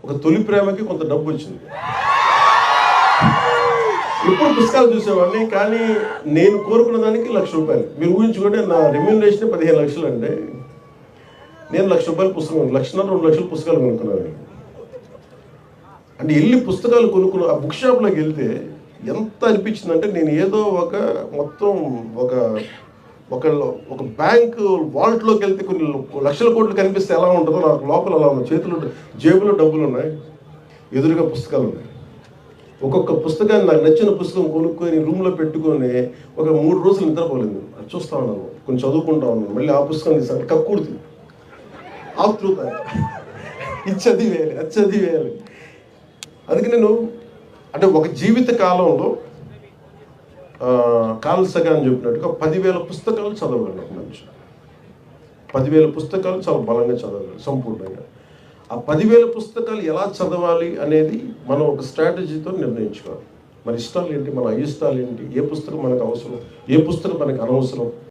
ఒక తొలి ప్రేమకి కొంత డబ్బు వచ్చింది. ఎప్పుడు పుస్తకాలు చూసేవాడిని, కానీ నేను కోరుకున్న దానికి ₹1,00,000. మీరు ఊహించుకుంటే నా రెమ్యూనరేషన్ 15 లక్షలు అంటే నేను ₹1,00,000 పుస్తకం, 1,00,000 2 లక్షల పుస్తకాలు కొనుక్కున్నాను. అంటే వెళ్ళి పుస్తకాలు కొనుక్కున్న ఆ బుక్ షాప్లోకి వెళ్తే ఎంత అనిపించిందంటే, నేను ఏదో ఒక మొత్తం ఒక ఒక ఒక బ్యాంకు వాల్ట్లోకి వెళ్తే కొన్ని లక్షల కోట్లు కనిపిస్తే ఎలా ఉంటుందో నాకు లోపల అలా ఉంది. చేతులు జేబులో డబ్బులు ఉన్నాయి, ఎదురుగా పుస్తకాలు ఉన్నాయి. ఒక్కొక్క పుస్తకాన్ని నాకు నచ్చిన పుస్తకం కొనుక్కొని రూమ్లో పెట్టుకొని ఒక 3 రోజులు నిద్రపోలేదు. అది చూస్తూ ఉన్నాను, కొంచెం చదువుకుంటా ఉన్నాను, మళ్ళీ ఆ పుస్తకం తీసాను, కక్కుడుతుంది ఆతృత, ఇది చదివేయాలి, అది చదివేయాలి. అందుకే నేను అంటే ఒక జీవిత కాలంలో కార్ల్ సగాన్ చెప్పినట్టుగా 10,000 పుస్తకాలు చదవగలను. మనిషి 10,000 పుస్తకాలు చాలా బలంగా చదవగలరు సంపూర్ణంగా. ఆ 10,000 పుస్తకాలు ఎలా చదవాలి అనేది మనం ఒక స్ట్రాటజీతో నిర్ణయించుకోవాలి. మన ఇష్టాలు ఏంటి, మన అయిష్టాలు ఏంటి, ఏ పుస్తకం మనకు అవసరం, ఏ పుస్తకం మనకు అనవసరం.